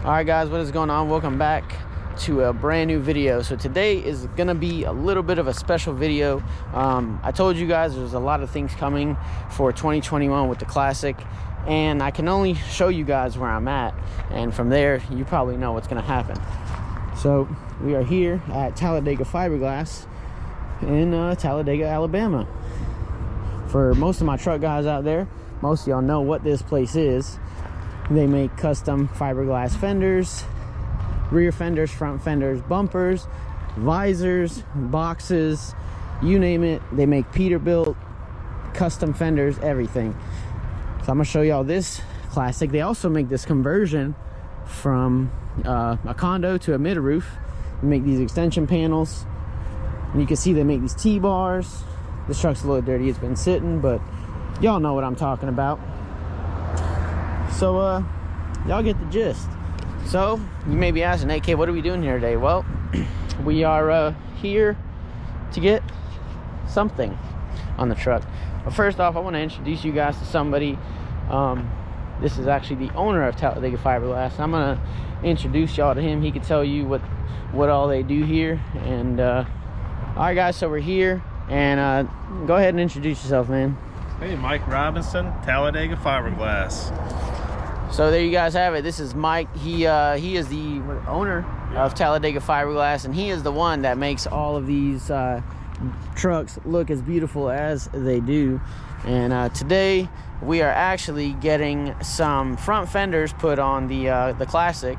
All right guys, what is going on? Welcome back to a brand new video. So today is gonna be a little bit of a special video. I told you guys there's a lot of things coming for 2021 with the Classic, and I can only show you guys where I'm at, and from there you probably know what's gonna happen. So we are here at Talladega Fiberglass in Talladega, Alabama. For most of my truck guys out there, most of y'all know what this place is. They make custom fiberglass fenders, rear fenders, front fenders, bumpers, visors, boxes, you name it. They make Peterbilt, custom fenders, everything. So I'm gonna show y'all this Classic. They also make this conversion from a condo to a mid-roof. They make these extension panels, and you can see they make these T-bars. This truck's a little dirty, it's been sitting, but y'all know what I'm talking about. So y'all get the gist. So you may be asking, AK, what are we doing here today? Well, we are here to get something on the truck. But first off, I want to introduce you guys to somebody. This is actually the owner of Talladega Fiberglass. I'm gonna introduce y'all to him. He can tell you what all they do here. And all right guys, so we're here, and go ahead and introduce yourself, man. Hey, Mike Robinson, Talladega Fiberglass. So there you guys have it. This is Mike. He is the owner of Talladega Fiberglass, and he is the one that makes all of these trucks look as beautiful as they do. And today we are actually getting some front fenders put on the Classic.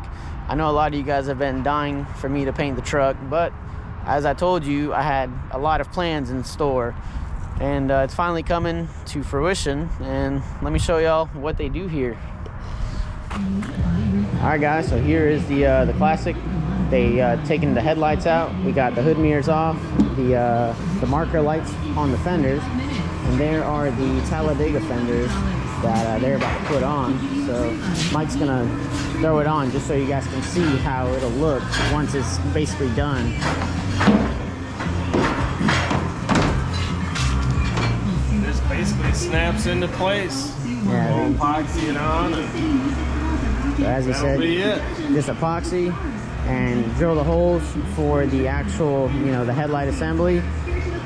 I know a lot of you guys have been dying for me to paint the truck, but as I told you, I had a lot of plans in store, and it's finally coming to fruition. And let me show y'all what they do here. All right guys, so here is the Classic. They taken the headlights out. We got the hood mirrors off, the marker lights on the fenders, and there are the Talladega fenders that they're about to put on. So Mike's gonna throw it on just so you guys can see how it'll look once it's basically done. This basically snaps into place. Yeah, we'll epoxy it on, and so as he said, just epoxy and drill the holes for the actual, the headlight assembly,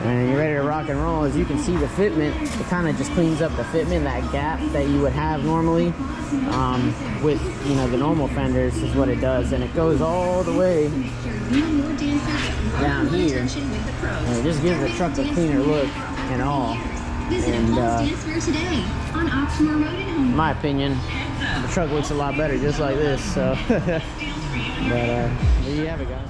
and you're ready to rock and roll. As you can see, the fitment, it kind of just cleans up the fitment, that gap that you would have normally with the normal fenders is what it does, and it goes all the way down here, and it just gives the truck a cleaner look and all. And in my opinion, the truck looks a lot better just like this. So but there you have it, guys.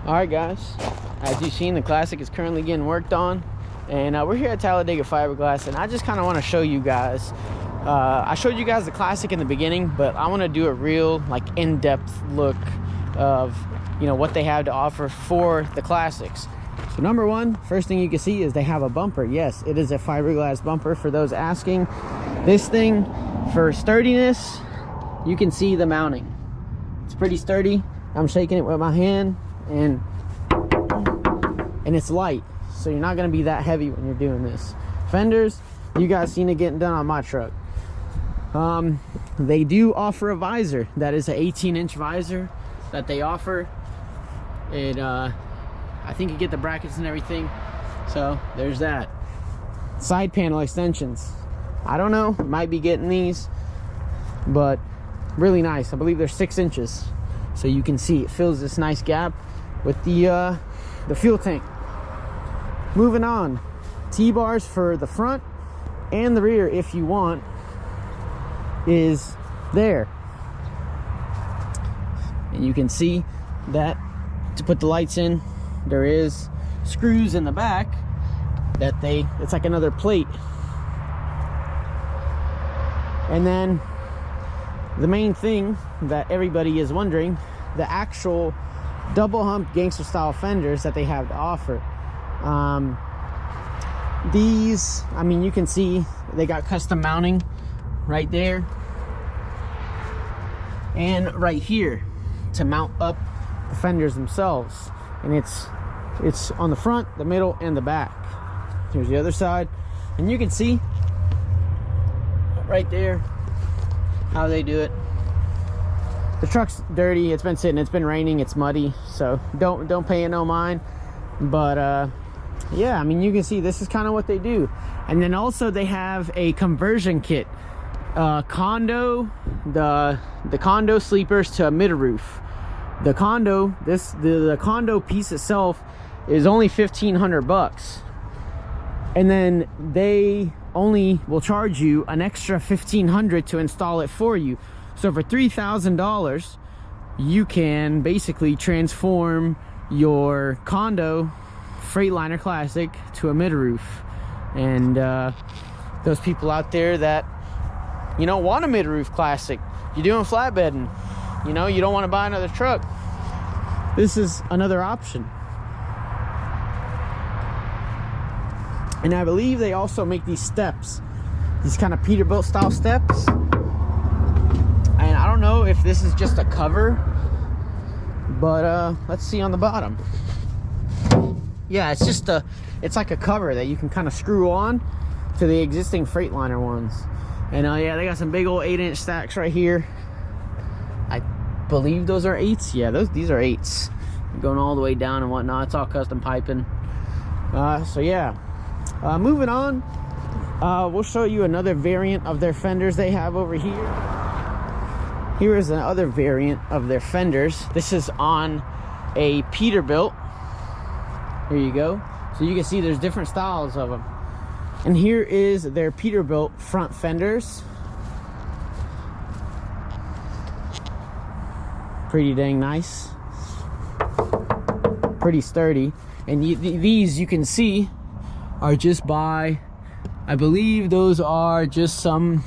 All right guys, as you've seen, the Classic is currently getting worked on, and we're here at Talladega Fiberglass, and I just kind of want to show you guys. I showed you guys the Classic in the beginning, but I want to do a real in-depth look of what they have to offer for the Classics. So number one, first thing you can see is they have a bumper. Yes, it is a fiberglass bumper for those asking. This thing, for sturdiness, you can see the mounting. It's pretty sturdy. I'm shaking it with my hand, and it's light, so you're not gonna be that heavy when you're doing this. Fenders, you guys seen it getting done on my truck. They do offer a visor. That is an 18-inch visor that they offer. It I think you get the brackets and everything, so there's that. Side panel extensions, I don't know, might be getting these, but really nice. I believe they're 6 inches, so you can see it fills this nice gap with the fuel tank. Moving on, T-bars for the front and the rear, if you want, is there, and you can see that to put the lights in, there is screws in the back that it's like another plate. And then the main thing that everybody is wondering, the actual double hump gangster style fenders that they have to offer. These, I mean, you can see they got custom mounting right there and right here to mount up the fenders themselves. And it's on the front, the middle, and the back. Here's the other side, and you can see right there how they do it. The truck's dirty. It's been sitting. It's been raining. It's muddy. So don't pay it no mind. But yeah, I mean, you can see this is kind of what they do. And then also they have a conversion kit. Condo, the condo sleepers to a mid roof. The condo, the condo piece itself is only $1,500, and then they only will charge you an extra $1,500 to install it for you. So for $3,000, you can basically transform your condo Freightliner Classic to a mid roof. And those people out there that, you know, want a mid roof Classic, you're doing flatbedding, you know, you don't want to buy another truck, this is another option. And I believe they also make these steps, these kind of Peterbilt style steps. And I don't know if this is just a cover, but let's see on the bottom. Yeah, it's just it's like a cover that you can kind of screw on to the existing Freightliner ones. And yeah, they got some big old 8-inch stacks right here. I believe those are 8s. Yeah, these are 8s. Going all the way down and whatnot. It's all custom piping. So yeah. Moving on, we'll show you another variant of their fenders they have over here. Here is another variant of their fenders. This is on a Peterbilt. Here you go. So you can see there's different styles of them. And here is their Peterbilt front fenders. Pretty dang nice. Pretty sturdy. And these you can see are just by, I believe those are just some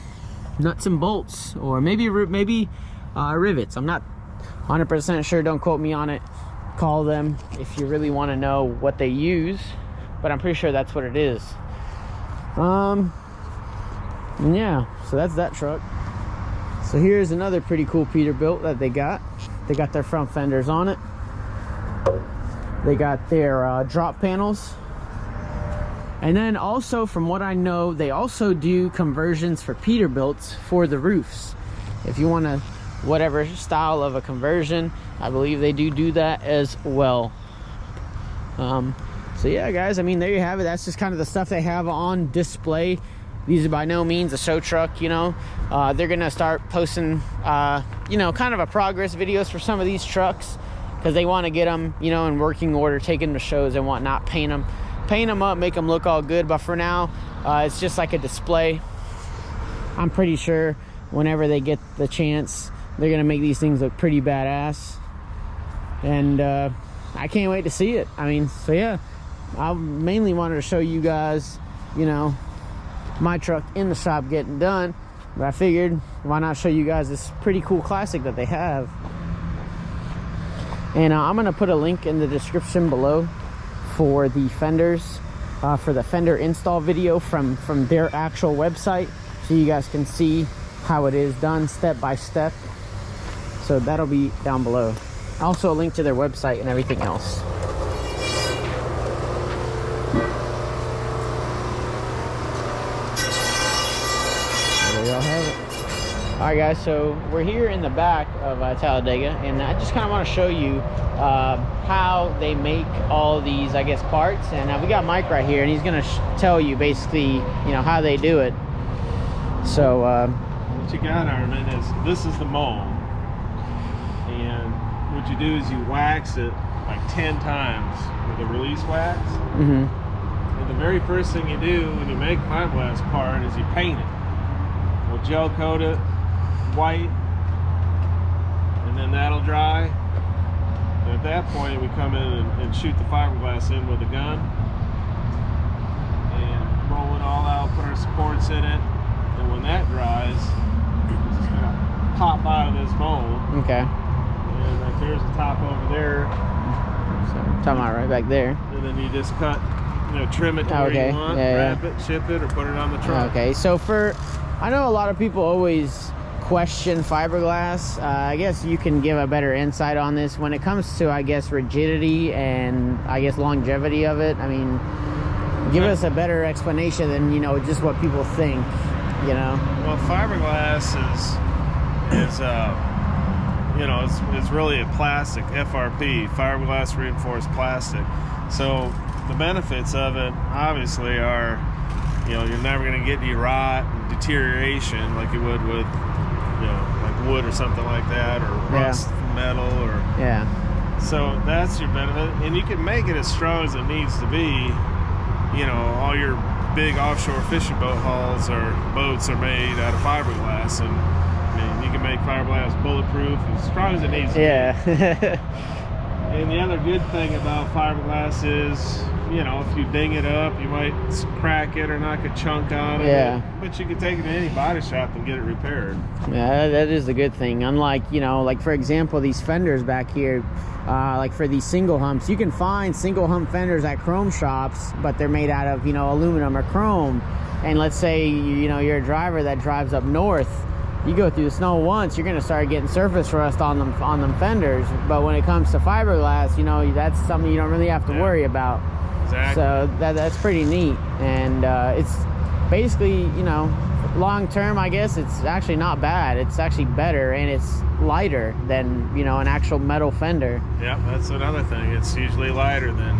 nuts and bolts, or maybe rivets. I'm not 100% sure, don't quote me on it. Call them if you really want to know what they use, but I'm pretty sure that's what it is. Yeah, so that's that truck. So here's another pretty cool Peterbilt that they got. They got their front fenders on it. They got their drop panels. And then also, from what I know, they also do conversions for Peterbilts for the roofs. If you want to, whatever style of a conversion, I believe they do that as well. So yeah, guys, I mean, there you have it. That's just kind of the stuff they have on display. These are by no means a show truck, you know. They're gonna start posting, you know, kind of a progress videos for some of these trucks, because they want to get them, you know, in working order, taking them to shows and whatnot, paint them up, make them look all good. But for now, it's just like a display. I'm pretty sure whenever they get the chance, they're gonna make these things look pretty badass. And I can't wait to see it. I mean, so yeah, I mainly wanted to show you guys, you know, my truck in the shop getting done, but I figured why not show you guys this pretty cool Classic that they have. And I'm gonna put a link in the description below for the fenders, for the Fender install video from their actual website, so you guys can see how it is done step by step. So that'll be down below. Also a link to their website and everything else. There y'all have it. All right, guys, so we're here in the back of Talladega, and I just kind of want to show you how they make all these, I guess, parts. And we got Mike right here, and he's going to tell you basically, you know, how they do it. So what you got, Armin, is this is the mold, and what you do is you wax it like 10 times with a release wax. And the very first thing you do when you make a fiberglass part is you paint it. We'll gel coat it white, and then that'll dry. And at that point, we come in and shoot the fiberglass in with a gun and roll it all out, put our supports in it, and when that dries, it's just gonna pop out of this mold. okay. And like there's the top over there. So talking about right back there. And then you just cut, you know, trim it to where you want, wrap it, ship it, or put it on the truck. Okay, so I know a lot of people always question fiberglass. I guess you can give a better insight on this when it comes to, I guess, rigidity and I guess longevity of it. I mean, give us a better explanation than, you know, just what people think, you know. Well, fiberglass is you know, it's really a plastic, FRP, fiberglass reinforced plastic. So the benefits of it obviously are, you know, you're never going to get any rot and deterioration like you would with, you know, like wood or something like that, or rust from metal, or so that's your benefit. And you can make it as strong as it needs to be. You know, all your big offshore fishing boat hulls or boats are made out of fiberglass, and I mean, you can make fiberglass bulletproof as strong as it needs to be. And the other good thing about fiberglass is, you know, if you ding it up, you might crack it or knock a chunk on it. But you can take it to any body shop and get it repaired. Yeah, that is the good thing. Unlike, you know, like for example, these fenders back here, like for these single humps, you can find single hump fenders at chrome shops, but they're made out of, you know, aluminum or chrome. And let's say, you know, you're a driver that drives up north, you go through the snow once, you're going to start getting surface rust on them fenders. But when it comes to fiberglass, you know, that's something you don't really have to worry about. Exactly. So that's pretty neat. And it's basically, you know, long term, I guess it's actually not bad. It's actually better, and it's lighter than, you know, an actual metal fender. Yeah, that's another thing. It's usually lighter than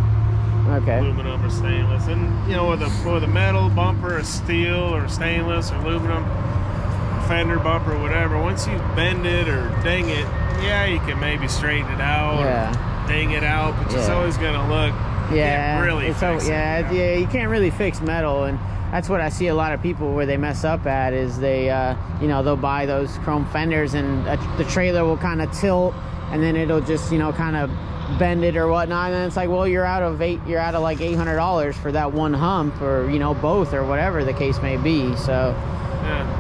aluminum or stainless. And, you know, with a metal bumper, a steel or stainless or aluminum fender bumper, whatever, once you bend it or ding it, yeah, you can maybe straighten it out or ding it out, but it's always going to look, you can't really fix metal. And that's what I see a lot of people where they mess up at, is they you know, they'll buy those chrome fenders, and the trailer will kind of tilt, and then it'll just, you know, kind of bend it or whatnot, and then it's like, well, you're out of like $800 for that one hump, or, you know, both, or whatever the case may be. So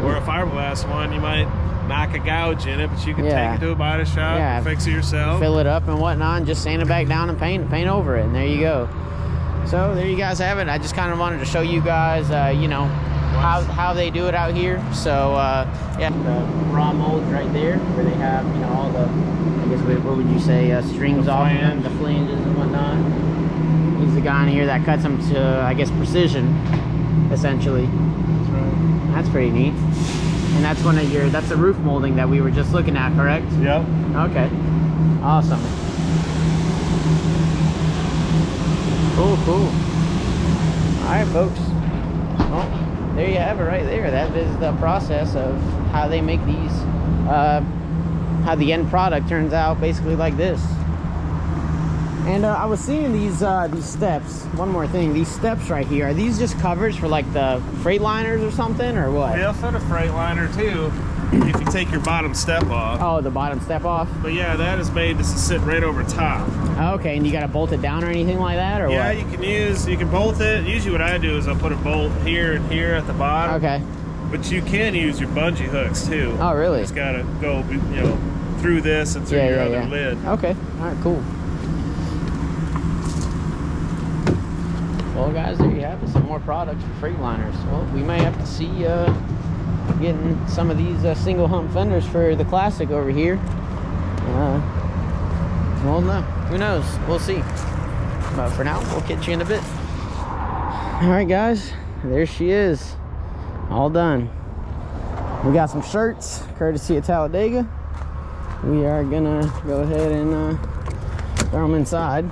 or a fiberglass one, you might knock a gouge in it, but you can take it to a body shop and fix it yourself, fill it up and whatnot, and just sand it back down and paint over it, and there you go. So there you guys have it. I just kind of wanted to show you guys, you know, how they do it out here. So the raw molds right there, where they have, you know, all the, I guess, what would you say, strings off them, the flanges and whatnot. He's the guy in here that cuts them to, I guess, precision, essentially. That's right. That's pretty neat. And that's one of your, that's the roof molding that we were just looking at, correct? Yep. Okay. Awesome. Cool. All right, folks. Well, there you have it right there. That is the process of how they make these, how the end product turns out basically like this. And I was seeing these steps. One more thing, these steps right here, are these just covers for like the Freightliners or something, or what? They'll fit a Freightliner too, if you take your bottom step off. Oh, the bottom step off? But yeah, that is made to sit right over top. Okay, and you got to bolt it down or anything like that, or yeah, what? you can bolt it. Usually what I do is I'll put a bolt here and here at the bottom. Okay. But you can use your bungee hooks too. Oh, really? You just gotta go, you know, through this and through your other lid. Okay, all right, cool. Well, guys, there you have it. Some more products for Freightliners. Well, we may have to see getting some of these single hump fenders for the Classic over here. Well, no, who knows? We'll see. But for now, we'll catch you in a bit. All right, guys, there she is, all done. We got some shirts courtesy of Talladega. We are gonna go ahead and throw them inside.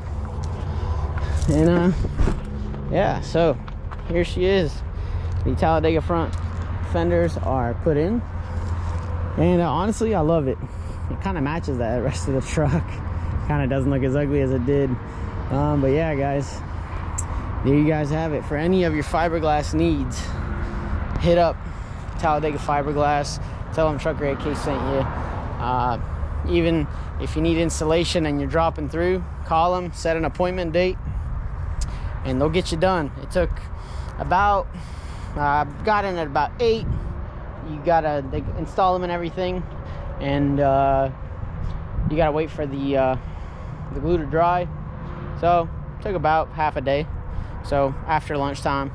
And yeah, so here she is. The Talladega front fenders are put in, and honestly, I love it. It kind of matches the rest of the truck. Kind of doesn't look as ugly as it did. But yeah, guys, there you guys have it. For any of your fiberglass needs, hit up Talladega Fiberglass. Tell them Trucker AK sent you. Even if you need installation and you're dropping through, call them, set an appointment date, and they'll get you done. It took about, got in at about 8. You gotta install them and everything, and you gotta wait for the glue to dry. So it took about half a day, so after lunchtime.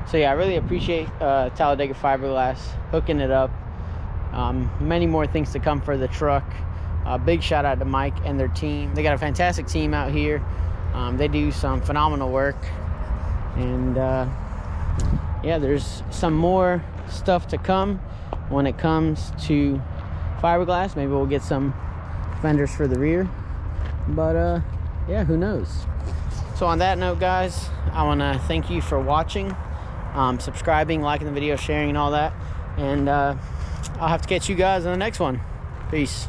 So yeah, I really appreciate Talladega Fiberglass hooking it up. Many more things to come for the truck. Big shout out to Mike and their team. They got a fantastic team out here. They do some phenomenal work, and yeah, there's some more stuff to come when it comes to fiberglass. Maybe we'll get some fenders for the rear, but yeah, who knows. So on that note, guys, I want to thank you for watching, subscribing, liking the video, sharing, and all that. And I'll have to catch you guys in the next one. Peace.